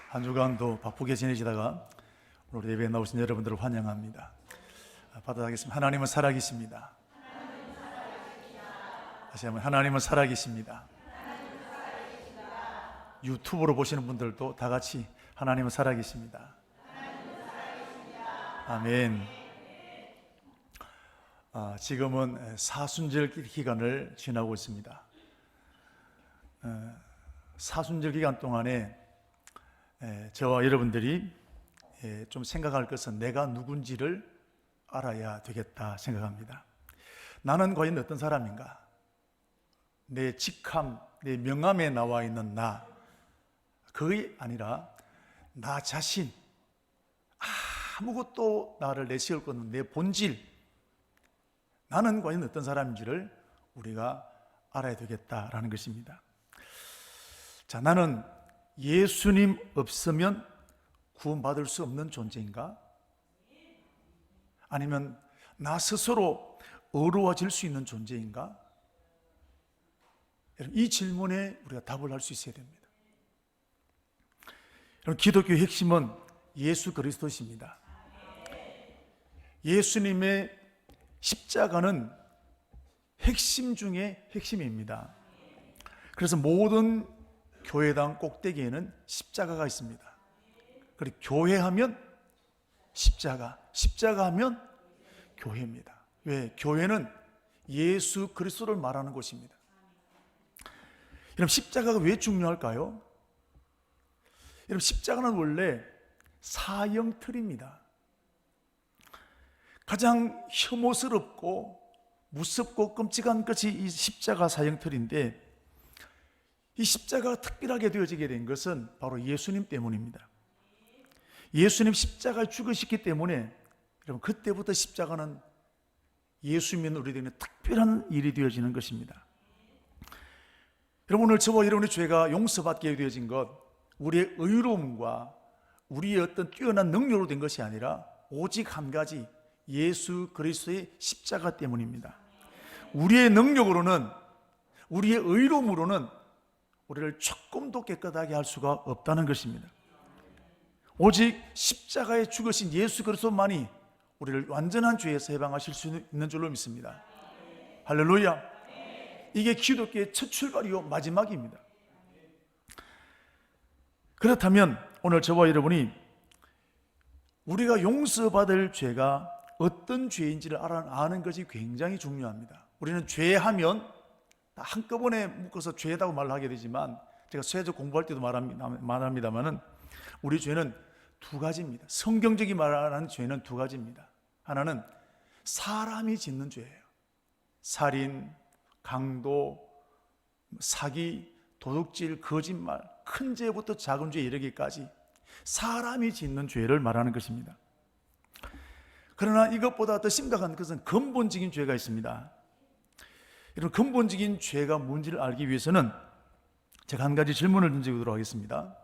한 주간도 바쁘게 지내시다가 오늘 예배에 나오신 여러분들을 환영합니다. 받아가겠습니다. 하나님은 살아계십니다. 다시 한번 하나님은 살아계십니다. 유튜브로 보시는 분들도 다 같이 하나님은 살아계십니다. 아멘. 지금은 사순절 기간을 지나고 있습니다. 사순절 기간 동안에 저와 여러분들이 좀 생각할 것은 내가 누군지를 알아야 되겠다 생각합니다. 나는 과연 어떤 사람인가? 내 직함, 내 명함에 나와 있는 나, 그게 아니라 나 자신, 아무것도 나를 내세울 것 없는 내 본질, 나는 과연 어떤 사람인지를 우리가 알아야 되겠다라는 것입니다. 자, 나는 예수님 없으면 구원받을 수 없는 존재인가? 아니면 나 스스로 어려워질 수 있는 존재인가? 이 질문에 우리가 답을 할 수 있어야 됩니다. 기독교의 핵심은 예수 그리스도십니다. 예수님의 십자가는 핵심 중에 핵심입니다. 그래서 모든 교회당 꼭대기에는 십자가가 있습니다. 그리고 교회하면 십자가, 십자가하면 교회입니다. 왜? 교회는 예수 그리스도를 말하는 곳입니다. 여러분, 십자가가 왜 중요할까요? 여러분, 십자가는 원래 사형틀입니다. 가장 혐오스럽고 무섭고 끔찍한 것이 이 십자가 사형틀인데, 이 십자가가 특별하게 되어지게 된 것은 바로 예수님 때문입니다. 예수님 십자가에 죽으셨기 때문에 여러분, 그때부터 십자가는 예수 믿는 우리들에게 특별한 일이 되어지는 것입니다. 여러분, 오늘 저와 여러분의 죄가 용서받게 되어진 것, 우리의 의로움과 우리의 어떤 뛰어난 능력으로 된 것이 아니라 오직 한 가지, 예수 그리스도의 십자가 때문입니다. 우리의 능력으로는, 우리의 의로움으로는 우리를 조금도 깨끗하게 할 수가 없다는 것입니다. 오직 십자가에 죽으신 예수 그리스도만이 우리를 완전한 죄에서 해방하실 수 있는 줄로 믿습니다. 할렐루야. 이게 기독교의 첫 출발이요 마지막입니다. 그렇다면 오늘 저와 여러분이 우리가 용서받을 죄가 어떤 죄인지를 아는 것이 굉장히 중요합니다. 우리는 죄하면 한꺼번에 묶어서 죄다고 말을 하게 되지만, 제가 세적 공부할 때도 말합니다만은 우리 죄는 두 가지입니다. 성경적이 말하는 죄는 두 가지입니다. 하나는 사람이 짓는 죄예요. 살인, 강도, 사기, 도둑질, 거짓말, 큰 죄부터 작은 죄에 이르기까지 사람이 짓는 죄를 말하는 것입니다. 그러나 이것보다 더 심각한 것은 근본적인 죄가 있습니다. 이런 근본적인 죄가 뭔지를 알기 위해서는 제가 한 가지 질문을 던지도록 하겠습니다.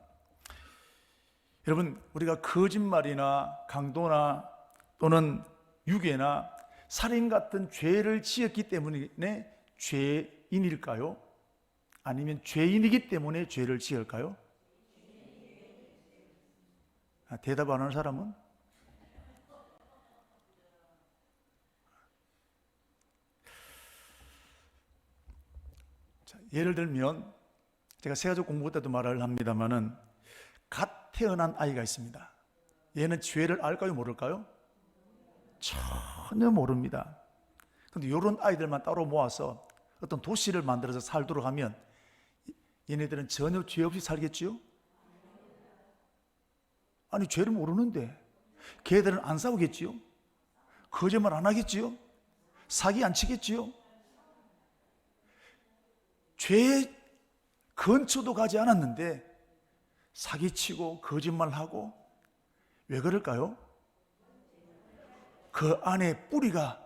여러분, 우리가 거짓말이나 강도나 또는 유괴나 살인 같은 죄를 지었기 때문에 죄인일까요? 아니면 죄인이기 때문에 죄를 지을까요? 대답 안 하는 사람은? 자, 예를 들면 제가 세가족 공부 때도 말을 합니다만은 갓 태어난 아이가 있습니다. 얘는 죄를 알까요, 모를까요? 전혀 모릅니다. 그런데 이런 아이들만 따로 모아서 어떤 도시를 만들어서 살도록 하면 얘네들은 전혀 죄 없이 살겠지요? 아니, 죄를 모르는데 걔들은 안 싸우겠지요? 거짓말 안 하겠지요? 사기 안 치겠지요? 죄 근처도 가지 않았는데 사기치고 거짓말하고, 왜 그럴까요? 그 안에 뿌리가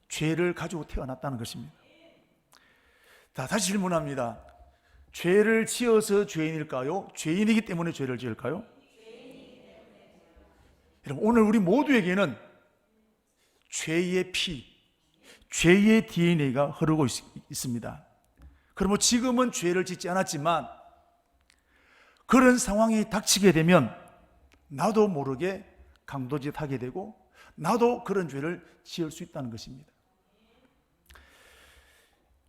죄를 가지고 태어났다는 것입니다. 다시 질문합니다. 죄를 지어서 죄인일까요? 죄인이기 때문에 죄를 지을까요? 여러분, 오늘 우리 모두에게는 죄의 피, 죄의 DNA가 흐르고 있습니다. 그러면 지금은 죄를 짓지 않았지만 그런 상황이 닥치게 되면 나도 모르게 강도짓 하게 되고 나도 그런 죄를 지을 수 있다는 것입니다.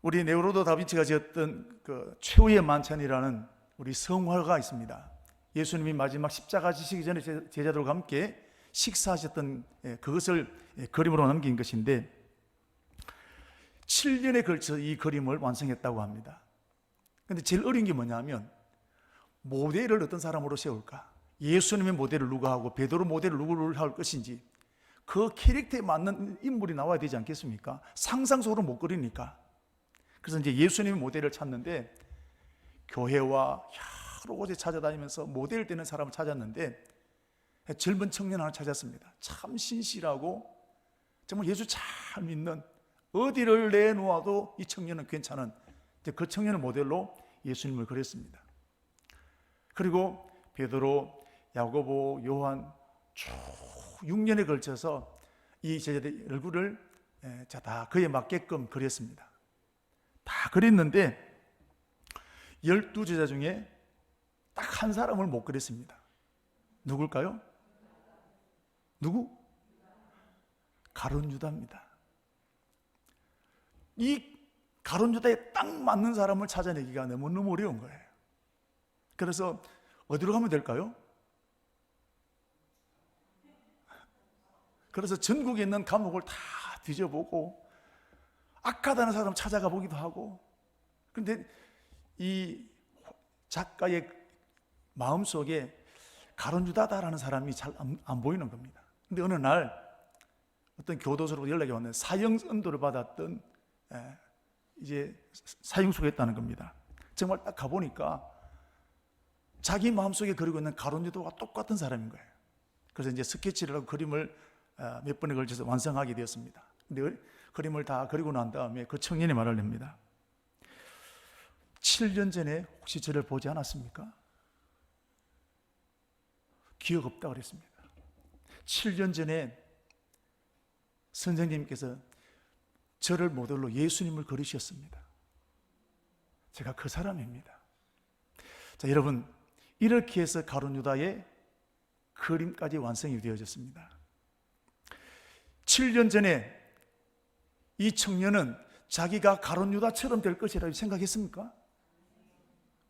우리 레오나르도 다빈치가 지었던 그 최후의 만찬이라는 우리 성화가 있습니다. 예수님이 마지막 십자가 지시기 전에 제자들과 함께 식사하셨던 그것을 그림으로 남긴 것인데 7년에 걸쳐 이 그림을 완성했다고 합니다. 그런데 제일 어려운 게 뭐냐면 모델을 어떤 사람으로 세울까? 예수님의 모델을 누가 하고 베드로 모델을 누구를 할 것인지 그 캐릭터에 맞는 인물이 나와야 되지 않겠습니까? 상상 속으로 못 그리니까. 그래서 이제 예수님의 모델을 찾는데 교회와 여러 곳에 찾아다니면서 모델 되는 사람을 찾았는데 젊은 청년 하나 찾았습니다. 참 신실하고 정말 예수 잘 믿는, 어디를 내놓아도 이 청년은 괜찮은, 그 청년을 모델로 예수님을 그렸습니다. 그리고 베드로, 야고보, 요한 쭉 6년에 걸쳐서 이 제자들의 얼굴을 다 그에 맞게끔 그렸습니다. 다 그렸는데 12제자 중에 딱 한 사람을 못 그렸습니다. 누굴까요? 누구? 가룟 유다입니다. 이 가룟 유다에 딱 맞는 사람을 찾아내기가 너무너무 어려운 거예요. 그래서 어디로 가면 될까요? 그래서 전국에 있는 감옥을 다 뒤져보고 악하다는 사람 찾아가 보기도 하고, 그런데 이 작가의 마음속에 가룟 유다다라는 사람이 잘 안 보이는 겁니다. 근데 어느 날 어떤 교도소로 연락이 왔는데 사형 선고를 받았던 이제 사형 수했다는 겁니다. 정말 딱 가보니까 자기 마음속에 그리고 있는 가룟 유다와 똑같은 사람인 거예요. 그래서 이제 스케치를 하고 그림을 몇 번에 걸쳐서 완성하게 되었습니다. 근데 그림을 다 그리고 난 다음에 그 청년이 말을 합니다. 7년 전에 혹시 저를 보지 않았습니까? 기억 없다 그랬습니다. 7년 전에 선생님께서 저를 모델로 예수님을 그리셨습니다. 제가 그 사람입니다. 자, 여러분, 이렇게 해서 가룟 유다의 그림까지 완성이 되어졌습니다. 7년 전에 이 청년은 자기가 가룟 유다처럼 될 것이라고 생각했습니까?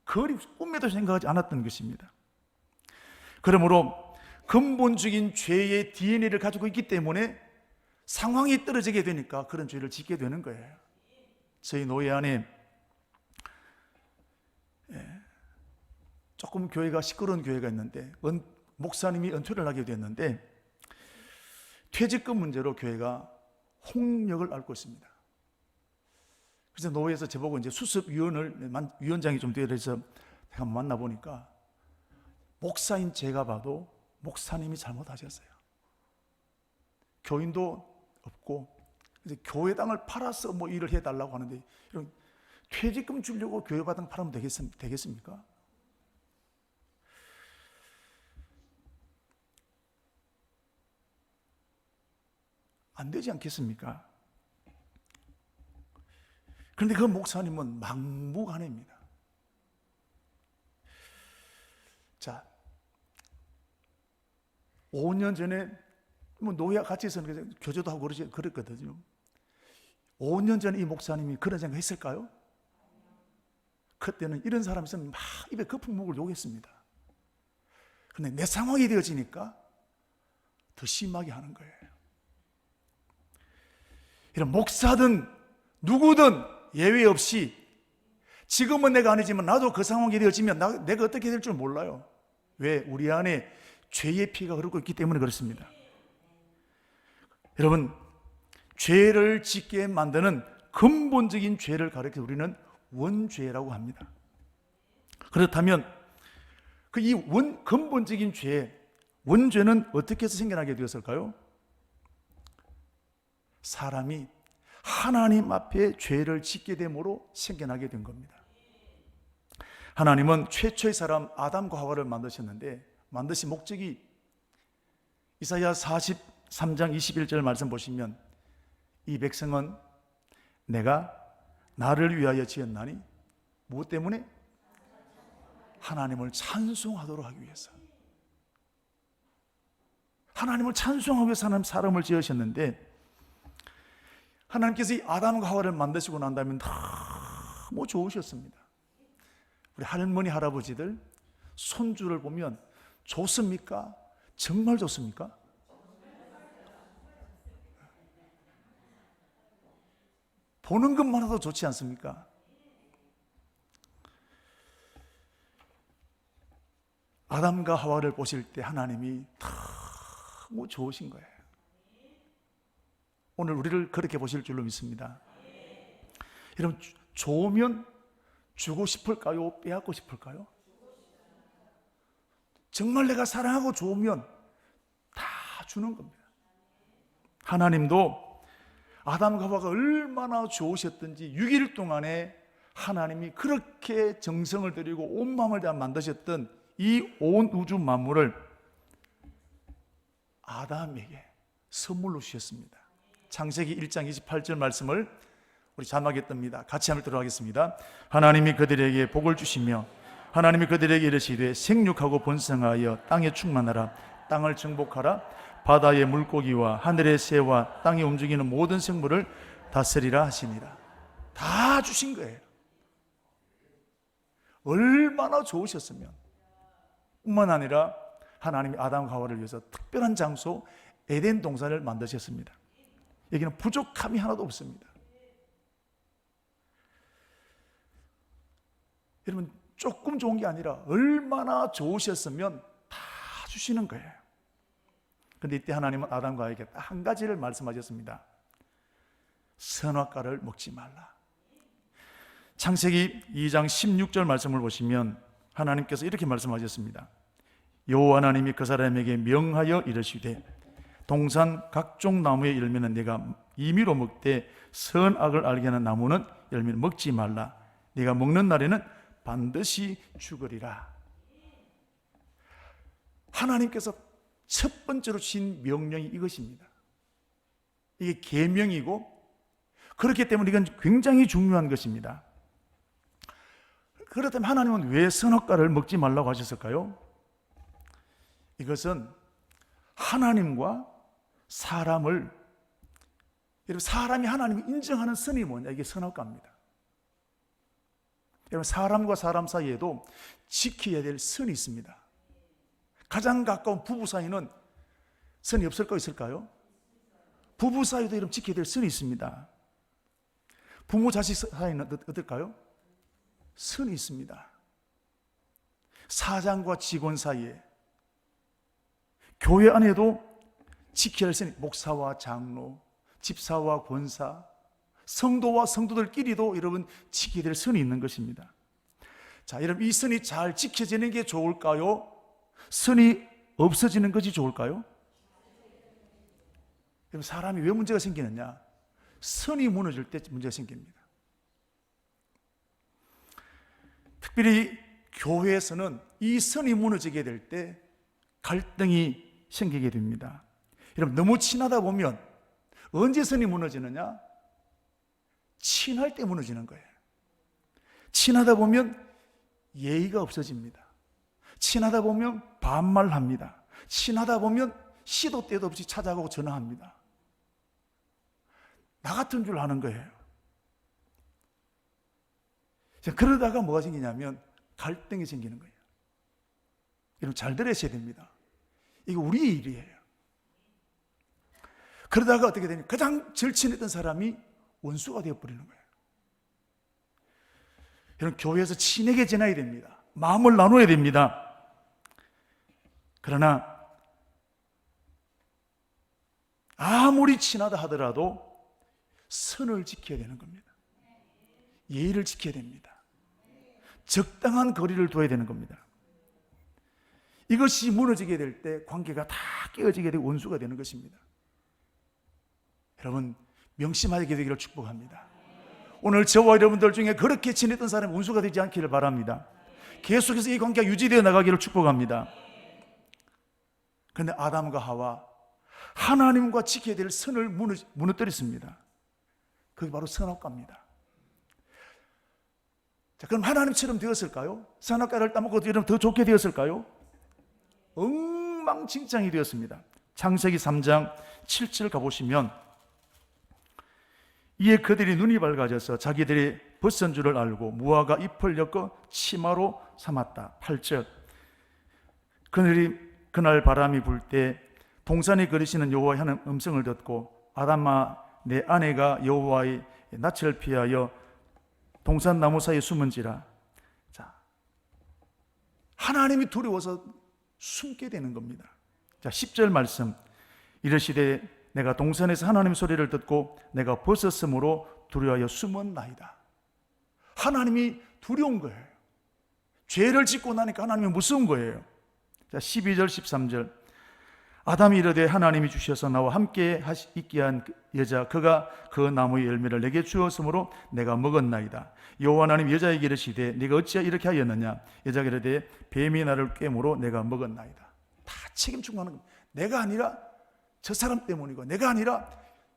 그리 꿈에도 생각하지 않았던 것입니다. 그러므로 근본적인 죄의 DNA를 가지고 있기 때문에 상황이 떨어지게 되니까 그런 죄를 짓게 되는 거예요. 저희 노예 안에 조금 교회가 시끄러운 교회가 있는데 목사님이 은퇴를 하게 됐는데 퇴직금 문제로 교회가 홍역을 앓고 있습니다. 그래서 노회에서 저보고 이제 위원장이 좀 되어 있어서 제가 만나보니까 목사인 제가 봐도 목사님이 잘못하셨어요. 교인도 없고 이제 교회 땅을 팔아서 뭐 일을 해달라고 하는데 이런 퇴직금 주려고 교회 땅 팔으면 되겠습니까? 안 되지 않겠습니까? 그런데 그 목사님은 막무가내입니다. 자, 5년 전에 뭐 노예와 같이 있어서 교제도 하고 그랬거든요. 5년 전에 이 목사님이 그런 생각 했을까요? 그때는 이런 사람이 있으면 막 입에 거품목을 녹였습니다. 그런데 내 상황이 되어지니까 더 심하게 하는 거예요. 이런 목사든 누구든 예외 없이 지금은 내가 아니지만 나도 그 상황이 되어지면 내가 어떻게 될 줄 몰라요. 왜? 우리 안에 죄의 피가 흐르고 있기 때문에 그렇습니다. 여러분, 죄를 짓게 만드는 근본적인 죄를 가리켜 우리는 원죄라고 합니다. 그렇다면 이 근본적인 죄, 원죄는 어떻게 해서 생겨나게 되었을까요? 사람이 하나님 앞에 죄를 짓게 됨으로 생겨나게 된 겁니다. 하나님은 최초의 사람 아담과 하와를 만드셨는데 만드신 목적이 이사야 43장 21절 말씀 보시면 이 백성은 내가 나를 위하여 지었나니 무엇 때문에? 하나님을 찬송하도록 하기 위해서, 하나님을 찬송하기 위해서 하나님 사람을 지으셨는데, 하나님께서 이 아담과 하와를 만드시고 난 다음에 너무 좋으셨습니다. 우리 할머니 할아버지들 손주를 보면 좋습니까? 정말 좋습니까? 보는 것만으로도 좋지 않습니까? 아담과 하와를 보실 때 하나님이 너무 좋으신 거예요. 오늘 우리를 그렇게 보실 줄로 믿습니다. 여러분, 좋으면 주고 싶을까요? 빼앗고 싶을까요? 정말 내가 사랑하고 좋으면 다 주는 겁니다. 하나님도 아담과 하와가 얼마나 좋으셨든지 6일 동안에 하나님이 그렇게 정성을 들이고 온 마음을 다해 만드셨던 이 온 우주 만물을 아담에게 선물로 주셨습니다. 창세기 1장 28절 말씀을 우리 자막에 뜹니다. 같이 한번 들어가겠습니다. 하나님이 그들에게 복을 주시며 하나님이 그들에게 이르시되 생육하고 번성하여 땅에 충만하라. 땅을 정복하라. 바다의 물고기와 하늘의 새와 땅에 움직이는 모든 생물을 다스리라 하시니라. 다 주신 거예요. 얼마나 좋으셨으면. 뿐만 아니라 하나님이 아담과 하와를 위해서 특별한 장소 에덴 동산을 만드셨습니다. 여기는 부족함이 하나도 없습니다. 여러분, 조금 좋은 게 아니라 얼마나 좋으셨으면 다 주시는 거예요. 그런데 이때 하나님은 아담과 하와에게 딱 한 가지를 말씀하셨습니다. 선악과를 먹지 말라. 창세기 2장 16절 말씀을 보시면 하나님께서 이렇게 말씀하셨습니다. 여호와 하나님이 그 사람에게 명하여 이르시되 동산 각종 나무의 열매는 네가 임의로 먹되 선악을 알게 하는 나무는 열매는 먹지 말라. 네가 먹는 날에는 반드시 죽으리라. 하나님께서 첫 번째로 주신 명령이 이것입니다. 이게 계명이고, 그렇기 때문에 이건 굉장히 중요한 것입니다. 그렇다면 하나님은 왜 선악과를 먹지 말라고 하셨을까요? 이것은 하나님과 사람을, 여러분, 사람이 하나님을 인정하는 선이 뭐냐? 이게 선악과입니다. 여러분, 사람과 사람 사이에도 지켜야 될 선이 있습니다. 가장 가까운 부부 사이는 선이 없을까요? 있을까요? 부부 사이도 여러분 지켜야 될 선이 있습니다. 부모 자식 사이는 어떨까요? 선이 있습니다. 사장과 직원 사이에, 교회 안에도 지켜야 할 선이, 목사와 장로, 집사와 권사, 성도와 성도들끼리도 여러분 지켜야 될 선이 있는 것입니다. 자, 여러분, 이 선이 잘 지켜지는 게 좋을까요? 선이 없어지는 것이 좋을까요? 여러분, 사람이 왜 문제가 생기느냐? 선이 무너질 때 문제가 생깁니다. 특별히 교회에서는 이 선이 무너지게 될 때 갈등이 생기게 됩니다. 여러분, 너무 친하다 보면 언제 선이 무너지느냐? 친할 때 무너지는 거예요. 친하다 보면 예의가 없어집니다. 친하다 보면 반말합니다. 친하다 보면 시도 때도 없이 찾아가고 전화합니다. 나 같은 줄 아는 거예요. 그러다가 뭐가 생기냐면 갈등이 생기는 거예요. 여러분, 잘 들으셔야 됩니다. 이거 우리의 일이에요. 그러다가 어떻게 되냐? 가장 절친했던 사람이 원수가 되어버리는 거예요. 여러분, 교회에서 친하게 지내야 됩니다. 마음을 나눠야 됩니다. 그러나 아무리 친하다 하더라도 선을 지켜야 되는 겁니다. 예의를 지켜야 됩니다. 적당한 거리를 둬야 되는 겁니다. 이것이 무너지게 될 때 관계가 다 깨어지게 되고 원수가 되는 것입니다. 여러분, 명심하게 되기를 축복합니다. 오늘 저와 여러분들 중에 그렇게 지냈던 사람이 원수가 되지 않기를 바랍니다. 계속해서 이 관계가 유지되어 나가기를 축복합니다. 그런데 아담과 하와, 하나님과 지켜야 될 선을 무너뜨렸습니다. 그게 바로 선악과입니다. 자, 그럼 하나님처럼 되었을까요? 선악과를 따먹고 이러면 더 좋게 되었을까요? 엉망진창이 되었습니다. 창세기 3장 7절 가보시면, 이에 그들이 눈이 밝아져서 자기들이 벗은 줄을 알고 무화과 잎을 엮어 치마로 삼았다. 8절, 그들이 그날 바람이 불 때 동산에 거리시는 여호와의 하는 음성을 듣고 아담아 내 아내가 여호와의 낯을 피하여 동산 나무 사이에 숨은지라. 자, 하나님이 두려워서 숨게 되는 겁니다. 자, 10절 말씀, 이르시되 내가 동산에서 하나님 소리를 듣고 내가 벗었으므로 두려워하여 숨었나이다. 하나님이 두려운 거예요. 죄를 짓고 나니까 하나님이 무서운 거예요. 자, 12절 13절, 아담이 이르되 하나님이 주셔서 나와 함께 있게 한 여자 그가 그 나무의 열매를 내게 주었으므로 내가 먹었나이다. 여호와 하나님 여자에게 이르시되 네가 어찌하여 이렇게 하였느냐. 여자가 이르되 뱀이 나를 꿰므로 내가 먹었나이다. 다 책임 충고하는 겁니다. 내가 아니라 저 사람 때문이고, 내가 아니라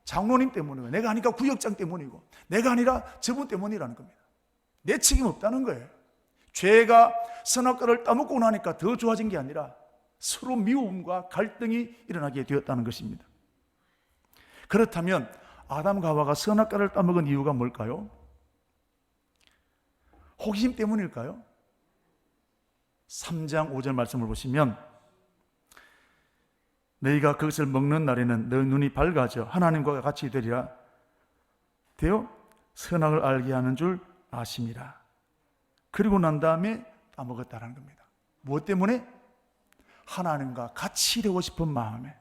장로님 때문이고, 내가 아니라 구역장 때문이고, 내가 아니라 저분 때문이라는 겁니다. 내 책임 없다는 거예요. 죄가 선악과를 따먹고 나니까 더 좋아진 게 아니라 서로 미움과 갈등이 일어나게 되었다는 것입니다. 그렇다면 아담과 하와가 선악과를 따먹은 이유가 뭘까요? 호기심 때문일까요? 3장 5절 말씀을 보시면, 너희가 그것을 먹는 날에는 너희 눈이 밝아져 하나님과 같이 되리라 되어 선악을 알게 하는 줄 아심이라. 그리고 난 다음에 따먹었다는 겁니다. 무엇 때문에? 하나님과 같이 되고 싶은 마음에.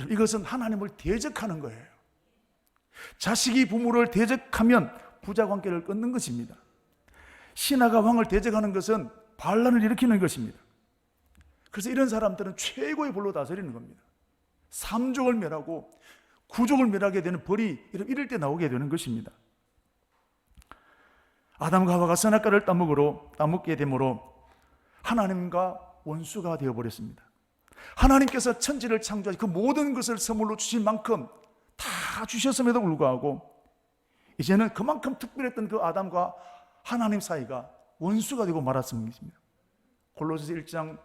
이것은 하나님을 대적하는 거예요. 자식이 부모를 대적하면 부자관계를 끊는 것입니다. 신하가 왕을 대적하는 것은 반란을 일으키는 것입니다. 그래서 이런 사람들은 최고의 벌로 다스리는 겁니다. 3족을 멸하고 9족을 멸하게 되는 벌이 이럴 때 나오게 되는 것입니다. 아담과 하와가 선악과를 따먹게 되므로 하나님과 원수가 되어버렸습니다. 하나님께서 천지를 창조하시 그 모든 것을 선물로 주실 만큼 다 주셨음에도 불구하고 이제는 그만큼 특별했던 그 아담과 하나님 사이가 원수가 되고 말았습니다. 골로새서 1장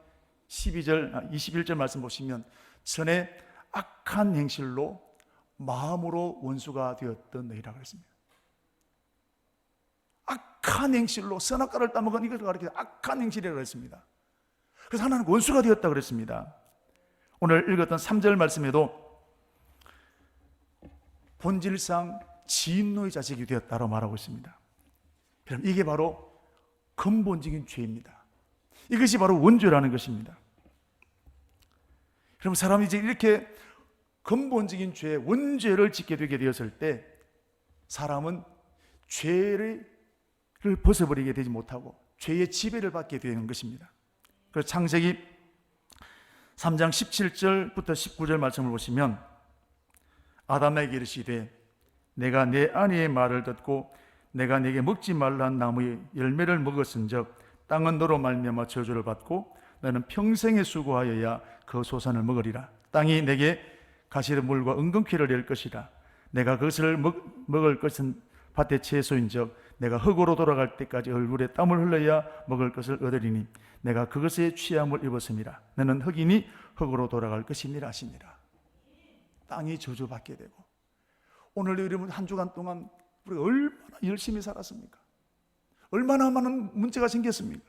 21절 말씀 보시면, 전에 악한 행실로 마음으로 원수가 되었던 너희라 그랬습니다. 악한 행실로 선악과를 따먹은 이것을 가리켜 악한 행실이라고 했습니다. 그래서 하나님 원수가 되었다고 그랬습니다. 오늘 읽었던 3절 말씀에도 본질상 진노의 자식이 되었다고 말하고 있습니다. 그럼 이게 바로 근본적인 죄입니다. 이것이 바로 원죄라는 것입니다. 그럼 사람이 이제 이렇게 근본적인 죄, 원죄를 짓게 되게 되었을 때 사람은 죄를 벗어버리게 되지 못하고 죄의 지배를 받게 되는 것입니다. 그래서 창세기 3장 17절부터 19절 말씀을 보시면, 아담에게 이르시되 내가 내 아내의 말을 듣고 내가 네게 먹지 말란 나무의 열매를 먹었은즉 땅은 너로 말미암아 저주를 받고 너는 평생에 수고하여야 그 소산을 먹으리라. 땅이 내게 가시덤불과 은근퀴를 낼 것이라. 내가 그것을 먹을 것은 밭의 채소인즉 내가 흙으로 돌아갈 때까지 얼굴에 땀을 흘려야 먹을 것을 얻으리니 내가 그것에 취함을 입었음이라. 너는 흙이니 흙으로 돌아갈 것이니라 하시니라. 땅이 저주받게 되고, 오늘 여러분 한 주간 동안 우리가 얼마나 열심히 살았습니까? 얼마나 많은 문제가 생겼습니까?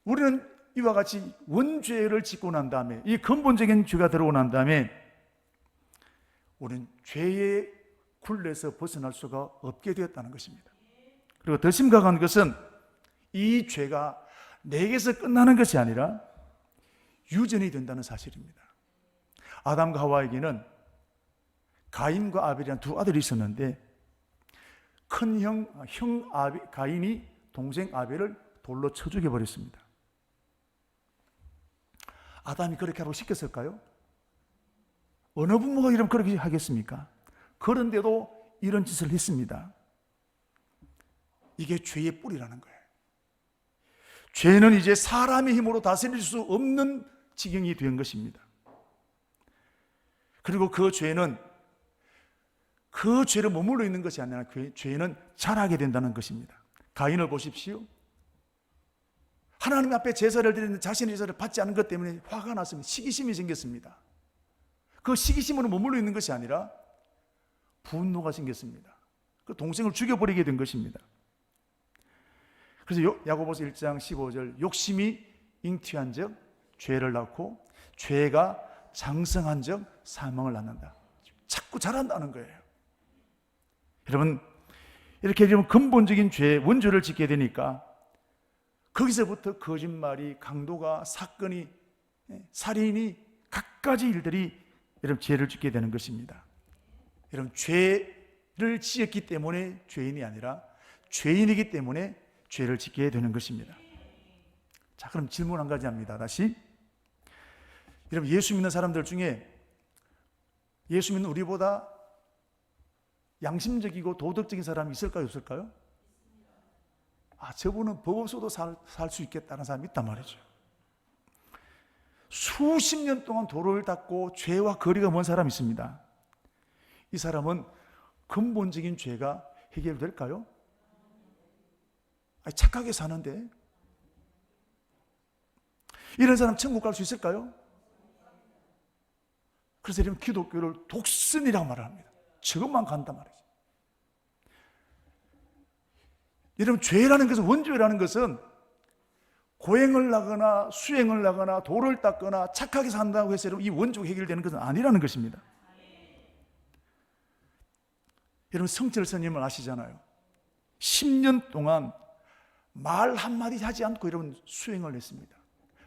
우리는 이와 같이 원죄를 짓고 난 다음에, 이 근본적인 죄가 들어오고 난 다음에 우리는 죄의 굴레에서 벗어날 수가 없게 되었다는 것입니다. 그리고 더 심각한 것은 이 죄가 내게서 끝나는 것이 아니라 유전이 된다는 사실입니다. 아담과 하와에게는 가인과 아벨이라는 두 아들이 있었는데, 큰 형 가인이 동생 아벨을 돌로 쳐 죽여버렸습니다. 아담이 그렇게 하라고 시켰을까요? 어느 부모가 이러면 그렇게 하겠습니까? 그런데도 이런 짓을 했습니다. 이게 죄의 뿌리라는 거예요. 죄는 이제 사람의 힘으로 다스릴 수 없는 지경이 된 것입니다. 그리고 그 죄는 그 죄를 머물러 있는 것이 아니라 그 죄는 자라게 된다는 것입니다. 가인을 보십시오. 하나님 앞에 제사를 드리는데 자신의 제사를 받지 않은 것 때문에 화가 났습니다. 시기심이 생겼습니다. 그 시기심으로 머물러 있는 것이 아니라 분노가 생겼습니다. 그 동생을 죽여버리게 된 것입니다. 그래서 야고보서 1장 15절, 욕심이 잉태한 적 죄를 낳고 죄가 장성한 적 사망을 낳는다. 자꾸 자란다는 거예요. 여러분, 이렇게 되면 근본적인 죄, 원죄를 짓게 되니까 거기서부터 거짓말이, 강도가, 사건이, 살인이, 갖가지 일들이 여러분 죄를 짓게 되는 것입니다. 여러분, 죄를 지었기 때문에 죄인이 아니라 죄인이기 때문에 죄를 짓게 되는 것입니다. 자, 그럼 질문 한 가지 합니다. 다시. 여러분, 예수 믿는 사람들 중에 예수 믿는 우리보다 양심적이고 도덕적인 사람이 있을까요, 없을까요? 저분은 법 없어도 살 수 있겠다는 사람이 있단 말이죠. 수십 년 동안 도를 닦고 죄와 거리가 먼 사람이 있습니다. 이 사람은 근본적인 죄가 해결될까요? 착하게 사는데 이런 사람 천국 갈 수 있을까요? 그래서 이런 기독교를 독선이라고 말을 합니다. 저것만 간단 말이죠. 여러분, 죄라는 것은, 원죄라는 것은 고행을 하거나 수행을 하거나 도를 닦거나 착하게 산다고 해서 이 원죄가 해결되는 것은 아니라는 것입니다. 여러분, 성철 스님을 아시잖아요. 10년 동안 말 한마디 하지 않고 여러분 수행을 했습니다.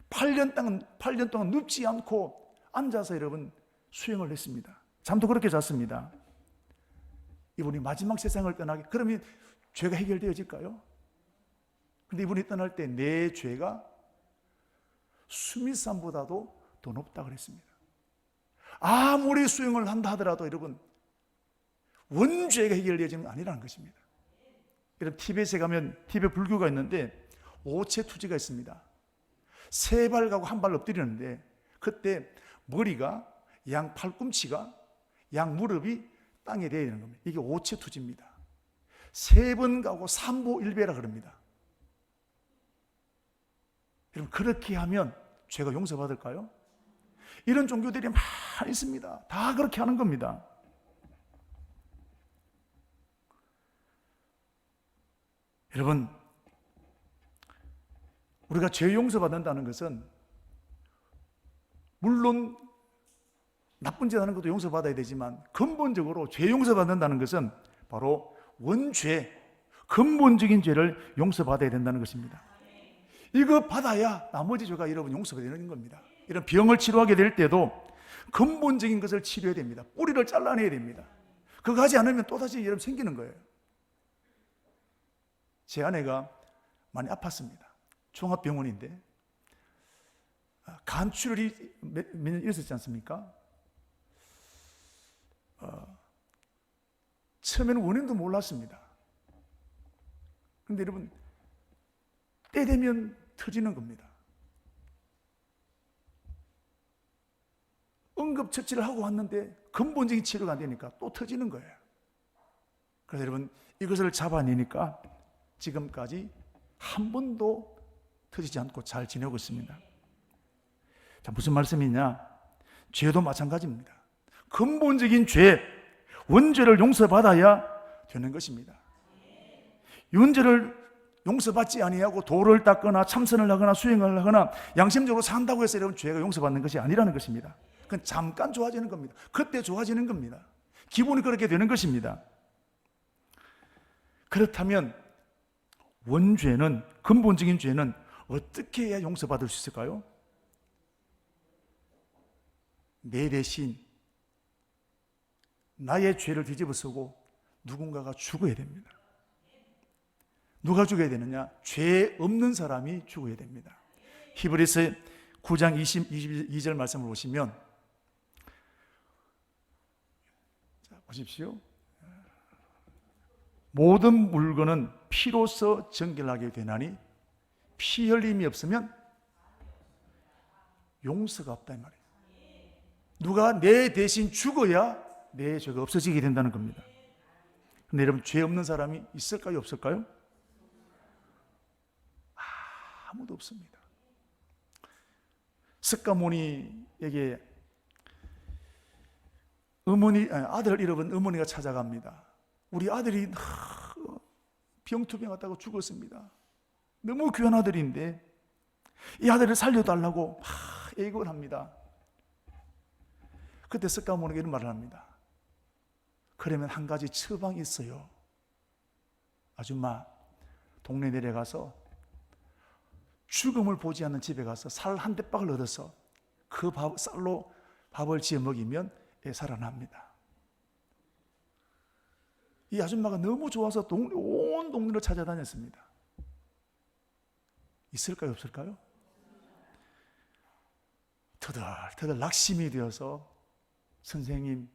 8년 동안 눕지 않고 앉아서 여러분 수행을 했습니다. 잠도 그렇게 잤습니다. 이분이 마지막 세상을 떠나게, 그러면 죄가 해결되어질까요? 근데 이분이 떠날 때 내 죄가 수미산보다도 더 높다 그랬습니다. 아무리 수행을 한다 하더라도 여러분 원죄가 해결되어지는 건 아니라는 것입니다. 여러분, 티벳에 가면 티벳 불교가 있는데 오체투지가 있습니다. 세 발 가고 한 발 엎드리는데 그때 머리가, 양 팔꿈치가, 양 무릎이 땅에 대야 되는 겁니다. 이게 오체투지입니다. 세 번 가고 3보 1배라 그럽니다. 여러분, 그렇게 하면 죄가 용서받을까요? 이런 종교들이 많이 있습니다. 다 그렇게 하는 겁니다. 여러분, 우리가 죄 용서받는다는 것은 물론 나쁜 짓 하는 것도 용서받아야 되지만 근본적으로 죄 용서받는다는 것은 바로 원죄, 근본적인 죄를 용서받아야 된다는 것입니다. 이거 받아야 나머지 죄가 여러분 용서가 되는 겁니다. 이런 병을 치료하게 될 때도 근본적인 것을 치료해야 됩니다. 뿌리를 잘라내야 됩니다. 그거 하지 않으면 또다시 여러분 생기는 거예요. 제 아내가 많이 아팠습니다. 종합병원인데 간출혈이 몇 년 있었지 않습니까? 처음에는 원인도 몰랐습니다. 그런데 여러분, 때 되면 터지는 겁니다. 응급처치를 하고 왔는데 근본적인 치료가 안 되니까 또 터지는 거예요. 그래서 여러분, 이것을 잡아내니까 지금까지 한 번도 터지지 않고 잘 지내고 있습니다. 자, 무슨 말씀이냐? 죄도 마찬가지입니다. 근본적인 죄, 원죄를 용서받아야 되는 것입니다. 원죄를 용서받지 아니하고 도를 닦거나 참선을 하거나 수행을 하거나 양심적으로 산다고 해서 여러분 죄가 용서받는 것이 아니라는 것입니다. 그건 잠깐 좋아지는 겁니다. 그때 좋아지는 겁니다. 기분이 그렇게 되는 것입니다. 그렇다면 원죄는, 근본적인 죄는 어떻게 해야 용서받을 수 있을까요? 내 대신 나의 죄를 뒤집어쓰고 누군가가 죽어야 됩니다. 누가 죽어야 되느냐? 죄 없는 사람이 죽어야 됩니다. 히브리서 9장 22절 말씀을 보시면, 자, 보십시오. 모든 물건은 피로서 정결하게 되나니 피 흘림이 없으면 용서가 없다 이 말이에요. 누가 내 대신 죽어야 내 죄가 없어지게 된다는 겁니다. 근데 여러분, 죄 없는 사람이 있을까요, 없을까요? 아무도 없습니다. 스가모니에게 아들을 잃어버린 어머니가 찾아갑니다. 우리 아들이 병투병하다고 죽었습니다. 너무 귀한 아들인데 이 아들을 살려달라고 막 애걸 합니다. 그때 스가모니가 이런 말을 합니다. 그러면 한 가지 처방이 있어요. 아줌마, 동네 내려가서 죽음을 보지 않는 집에 가서 살 한 대박을 얻어서 그 쌀로 밥을 지어 먹이면 애 살아납니다. 이 아줌마가 너무 좋아서 온 동네를 찾아다녔습니다. 있을까요, 없을까요? 터덜터덜 낙심이 되어서 선생님,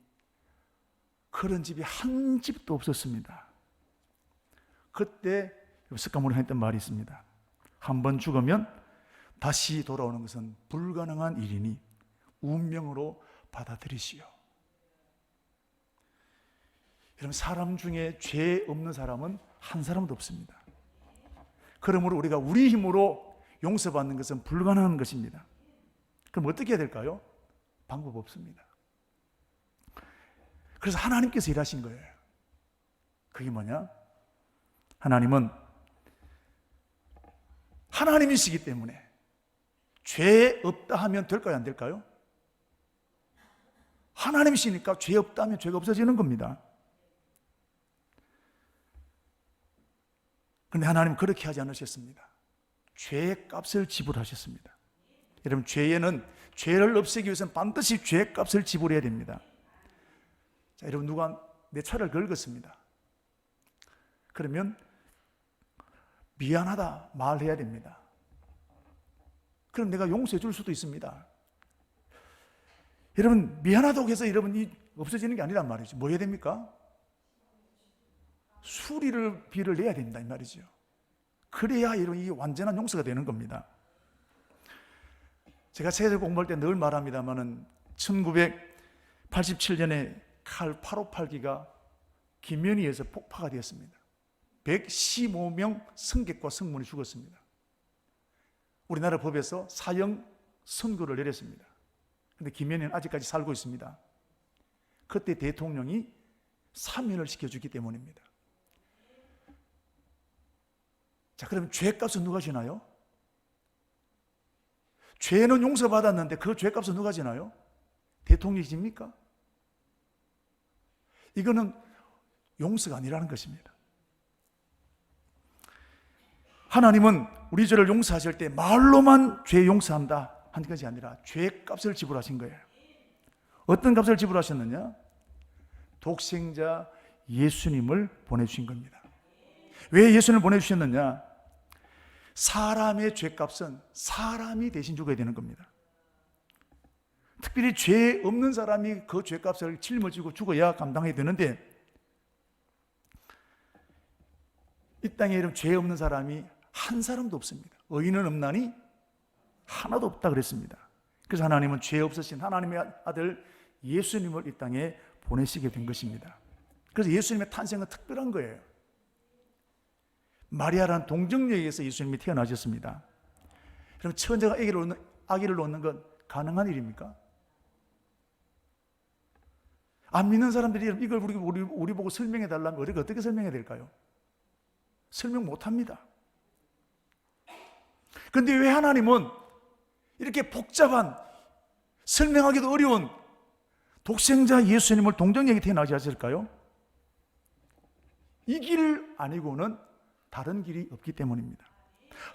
그런 집이 한 집도 없었습니다. 그때 스가모니가 했던 말이 있습니다. 한 번 죽으면 다시 돌아오는 것은 불가능한 일이니 운명으로 받아들이시오. 여러분, 사람 중에 죄 없는 사람은 한 사람도 없습니다. 그러므로 우리가 우리 힘으로 용서받는 것은 불가능한 것입니다. 그럼 어떻게 해야 될까요? 방법 없습니다. 그래서 하나님께서 일하신 거예요. 그게 뭐냐? 하나님은 하나님이시기 때문에 죄 없다 하면 될까요, 안 될까요? 하나님이시니까 죄 없다 하면 죄가 없어지는 겁니다. 그런데 하나님은 그렇게 하지 않으셨습니다. 죄의 값을 지불하셨습니다. 여러분, 죄를 없애기 위해서는 반드시 죄의 값을 지불해야 됩니다. 자, 여러분, 누가 내 차를 긁었습니다. 그러면 미안하다 말해야 됩니다. 그럼 내가 용서해 줄 수도 있습니다. 여러분, 미안하다고 해서 여러분이 없어지는 게 아니란 말이죠. 뭐 해야 됩니까? 비를 내야 된다 이 말이죠. 그래야 여러분 이 완전한 용서가 되는 겁니다. 제가 세계 공부할 때 늘 말합니다만은 1987년에 칼 858기가 김현희에서 폭파가 되었습니다. 115명 승객과 승무원이 죽었습니다. 우리나라 법에서 사형 선고를 내렸습니다. 그런데 김현희는 아직까지 살고 있습니다. 그때 대통령이 사면을 시켜주기 때문입니다. 자, 그러면 죄값은 누가 지나요? 죄는 용서받았는데 그 죄값은 누가 지나요? 대통령이 집니까? 이거는 용서가 아니라는 것입니다. 하나님은 우리 죄를 용서하실 때 말로만 죄 용서한다 한 것이 아니라 죄값을 지불하신 거예요. 어떤 값을 지불하셨느냐? 독생자 예수님을 보내주신 겁니다. 왜 예수님을 보내주셨느냐? 사람의 죄값은 사람이 대신 죽어야 되는 겁니다. 특별히 죄 없는 사람이 그 죄값을 짊어지고 죽어야 감당해야 되는데, 이 땅에 이런 죄 없는 사람이 한 사람도 없습니다. 의인은 없나니 하나도 없다 그랬습니다. 그래서 하나님은 죄 없으신 하나님의 아들 예수님을 이 땅에 보내시게 된 것입니다. 그래서 예수님의 탄생은 특별한 거예요. 마리아라는 동정녀에 의해서 예수님이 태어나셨습니다. 그럼 천자가 아기를 놓는 건 가능한 일입니까? 안 믿는 사람들이 이걸 우리 보고 설명해 달라면 우리가 어떻게 설명해야 될까요? 설명 못합니다. 그런데 왜 하나님은 이렇게 복잡한, 설명하기도 어려운 독생자 예수님을 동정녀에게 태어나게 하실까요? 이 길 아니고는 다른 길이 없기 때문입니다.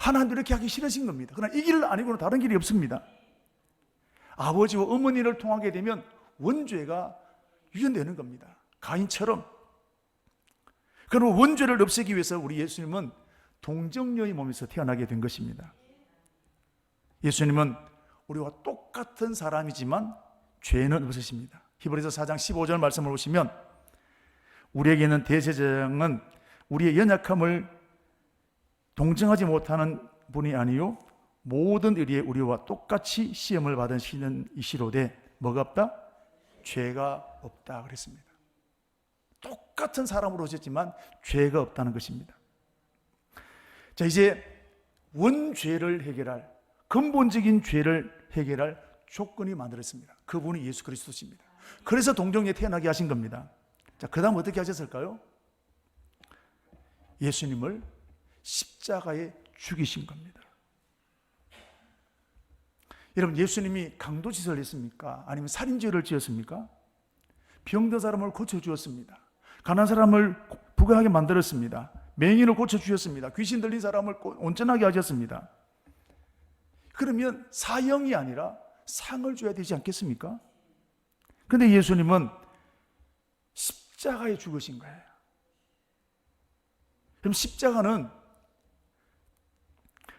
하나님도 이렇게 하기 싫으신 겁니다. 그러나 이 길 아니고는 다른 길이 없습니다. 아버지와 어머니를 통하게 되면 원죄가 유전되는 겁니다. 가인처럼. 그럼 원죄를 없애기 위해서 우리 예수님은 동정녀의 몸에서 태어나게 된 것입니다. 예수님은 우리와 똑같은 사람이지만 죄는 없으십니다. 히브리서 4장 15절 말씀을 보시면 우리에게는 대제사장은 우리의 연약함을 동정하지 못하는 분이 아니요 모든 의리에 우리와 똑같이 시험을 받으시는 이시로되 뭐가 없다? 죄가 없다 그랬습니다. 똑같은 사람으로 오셨지만 죄가 없다는 것입니다. 자, 이제 원죄를 해결할, 근본적인 죄를 해결할 조건이 만들어졌습니다. 그분이 예수 그리스도십니다. 그래서 동정녀에 태어나게 하신 겁니다. 자, 그 다음 어떻게 하셨을까요? 예수님을 십자가에 죽이신 겁니다. 여러분, 예수님이 강도짓을 했습니까? 아니면 살인죄를 지었습니까? 병든 사람을 고쳐주었습니다. 가난한 사람을 부귀하게 만들었습니다. 맹인을 고쳐주셨습니다. 귀신 들린 사람을 온전하게 하셨습니다. 그러면 사형이 아니라 상을 줘야 되지 않겠습니까? 그런데 예수님은 십자가에 죽으신 거예요. 그럼 십자가는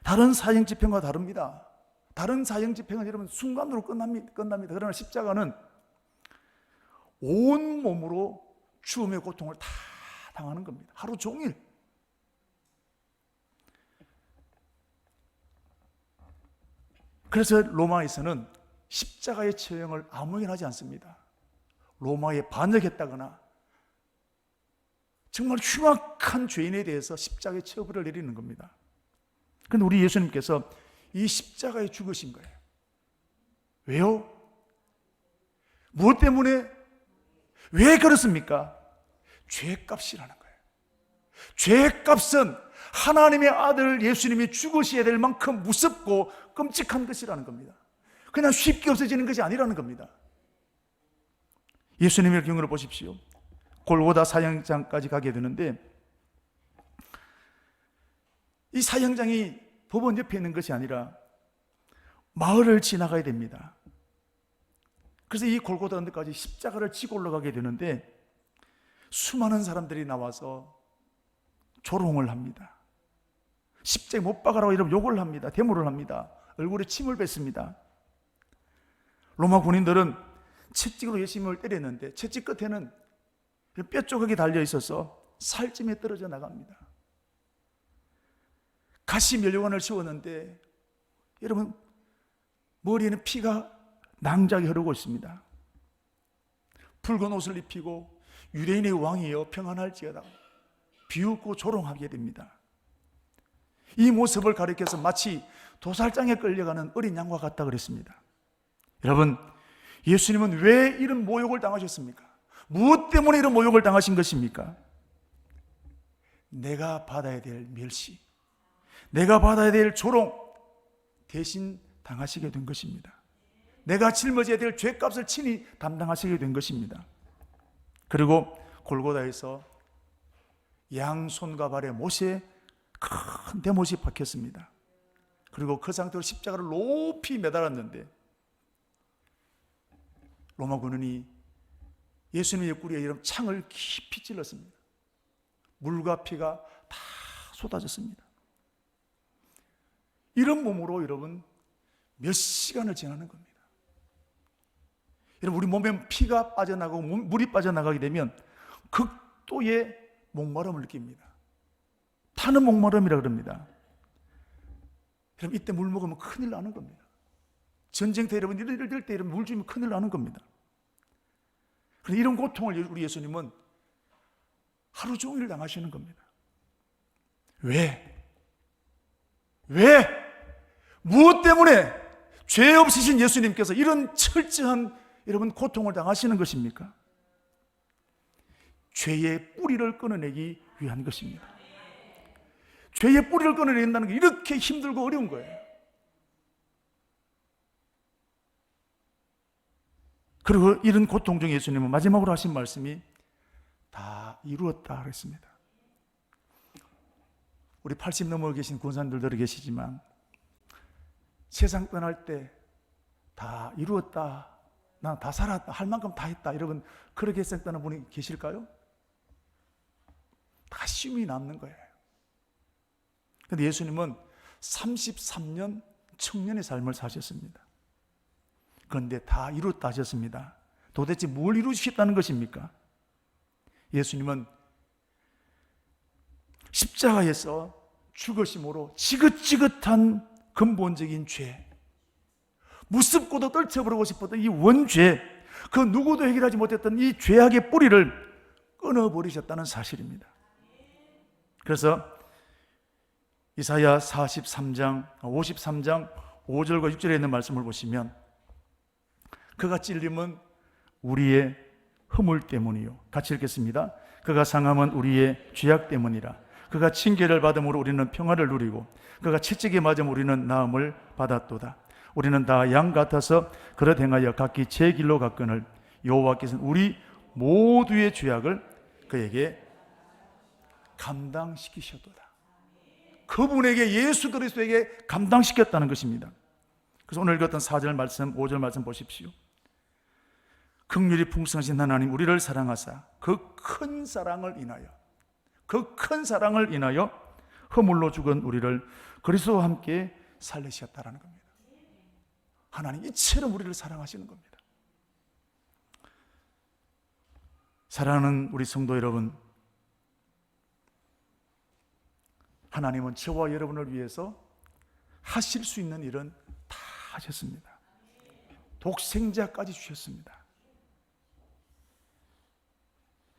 다른 사형 집행과 다릅니다. 다른 사형 집행은 여러분 순간으로 끝납니다. 그러나 십자가는 온 몸으로 죽음의 고통을 다 당하는 겁니다. 하루 종일. 그래서 로마에서는 십자가의 처형을 아무에게나 하지 않습니다. 로마에 반역했다거나 정말 흉악한 죄인에 대해서 십자가의 처벌을 내리는 겁니다. 그런데 우리 예수님께서 이 십자가에 죽으신 거예요. 왜요? 무엇 때문에? 왜 그렇습니까? 죄값이라는 거예요. 죄값은 하나님의 아들 예수님이 죽으셔야 될 만큼 무섭고 끔찍한 것이라는 겁니다. 그냥 쉽게 없어지는 것이 아니라는 겁니다. 예수님의 경우를 보십시오. 골고다 사형장까지 가게 되는데 이 사형장이 법원 옆에 있는 것이 아니라 마을을 지나가야 됩니다. 그래서 이 골고다 언덕까지 십자가를 지고 올라가게 되는데 수많은 사람들이 나와서 조롱을 합니다. 십자가에 못 박아라고 이러면 욕을 합니다. 데모를 합니다. 얼굴에 침을 뱉습니다. 로마 군인들은 채찍으로 예수님을 때렸는데 채찍 끝에는 뼈 조각이 달려 있어서 살찜에 떨어져 나갑니다. 가시 면류관을 씌웠는데 여러분 머리에는 피가 낭자게 흐르고 있습니다. 붉은 옷을 입히고 유대인의 왕이여 평안할지어다 비웃고 조롱하게 됩니다. 이 모습을 가리켜서 마치 도살장에 끌려가는 어린 양과 같다 그랬습니다. 여러분, 예수님은 왜 이런 모욕을 당하셨습니까? 무엇 때문에 이런 모욕을 당하신 것입니까? 내가 받아야 될 멸시, 내가 받아야 될 조롱 대신 당하시게 된 것입니다. 내가 짊어져야 될 죄값을 친히 담당하시게 된 것입니다. 그리고 골고다에서 양손과 발에 못에 큰 대못이 박혔습니다. 그리고 그 상태로 십자가를 높이 매달았는데 로마 군인이 예수님의 옆구리에 이런 창을 깊이 찔렀습니다. 물과 피가 다 쏟아졌습니다. 이런 몸으로 여러분 몇 시간을 지나는 겁니다. 여러분, 우리 몸에 피가 빠져나가고 물이 빠져나가게 되면 극도의 목마름을 느낍니다. 타는 목마름이라 그럽니다. 여러분, 이때 물 먹으면 큰일 나는 겁니다. 전쟁터 여러분 이럴 때 물 주면 큰일 나는 겁니다. 그런데 이런 고통을 우리 예수님은 하루 종일 당하시는 겁니다. 왜? 무엇 때문에 죄 없으신 예수님께서 이런 철저한 여러분 고통을 당하시는 것입니까? 죄의 뿌리를 끊어내기 위한 것입니다. 죄의 뿌리를 끊어낸다는 게 이렇게 힘들고 어려운 거예요. 그리고 이런 고통 중에 예수님은 마지막으로 하신 말씀이 다 이루었다 그랬습니다. 우리 80 넘어 계신 권사님들도 계시지만 세상 떠날 때 다 이루었다, 나 다 살았다, 할 만큼 다 했다, 여러분 그렇게 생각하는 분이 계실까요? 다 쉼이 남는 거예요. 그런데 예수님은 33년 청년의 삶을 사셨습니다. 그런데 다 이루었다 하셨습니다. 도대체 뭘 이루시겠다는 것입니까? 예수님은 십자가에서 죽으심으로 지긋지긋한 근본적인 죄, 무섭고도 떨쳐버리고 싶었던 이 원죄, 그 누구도 해결하지 못했던 이 죄악의 뿌리를 끊어버리셨다는 사실입니다. 그래서 이사야 53장 5절과 6절에 있는 말씀을 보시면 그가 찔림은 우리의 허물 때문이요. 같이 읽겠습니다. 그가 상함은 우리의 죄악 때문이라. 그가 징계를 받음으로 우리는 평화를 누리고 그가 채찍에 맞음으로 우리는 나음을 받았도다. 우리는 다 양 같아서 그릇 행하여 각기 제 길로 갔거늘 여호와께서는 우리 모두의 죄악을 그에게 감당시키셨도다. 그분에게, 예수 그리스도에게 감당시켰다는 것입니다. 그래서 오늘 읽었던 4절 말씀, 5절 말씀 보십시오. 긍휼이 풍성하신 하나님, 우리를 사랑하사 그 큰 사랑을 인하여 허물로 죽은 우리를 그리스도와 함께 살리셨다라는 겁니다. 하나님 이처럼 우리를 사랑하시는 겁니다. 사랑하는 우리 성도 여러분, 하나님은 저와 여러분을 위해서 하실 수 있는 일은 다 하셨습니다. 독생자까지 주셨습니다.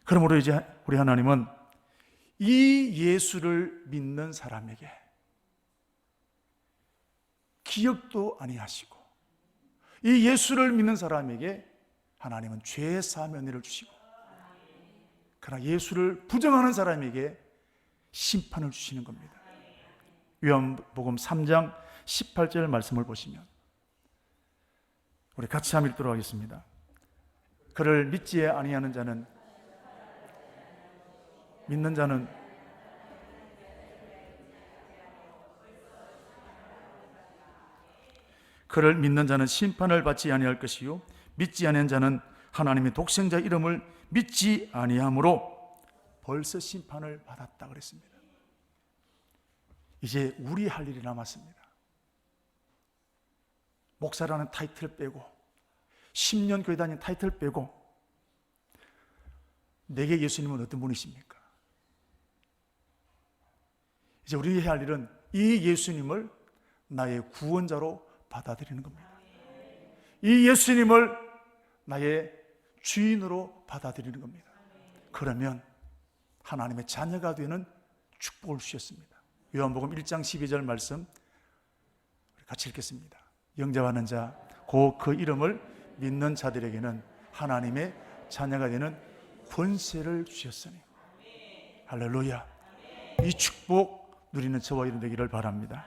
그러므로 이제 우리 하나님은 이 예수를 믿는 사람에게 기억도 아니하시고, 이 예수를 믿는 사람에게 하나님은 죄 사면을 주시고, 그러나 예수를 부정하는 사람에게 심판을 주시는 겁니다. 요한복음 3장 18절 말씀을 보시면 우리 같이 한번 읽도록 하겠습니다. 그를 믿지 아니하는 자는, 믿는 자는 그를 믿는 자는 심판을 받지 아니할 것이요 믿지 아니하는 자는 하나님의 독생자 이름을 믿지 아니함으로 벌써 심판을 받았다 그랬습니다. 이제 우리 할 일이 남았습니다. 목사라는 타이틀 빼고 10년 교회 다닌 타이틀 빼고 내게 예수님은 어떤 분이십니까? 이제 우리 해야 할 일은 이 예수님을 나의 구원자로 받아들이는 겁니다. 이 예수님을 나의 주인으로 받아들이는 겁니다. 그러면 하나님의 자녀가 되는 축복을 주셨습니다. 요한복음 1장 12절 말씀 같이 읽겠습니다. 영접하는 자, 곧 그 이름을 믿는 자들에게는 하나님의 자녀가 되는 권세를 주셨으니. 할렐루야. 이 축복 누리는 저와 여러분 되기를 바랍니다.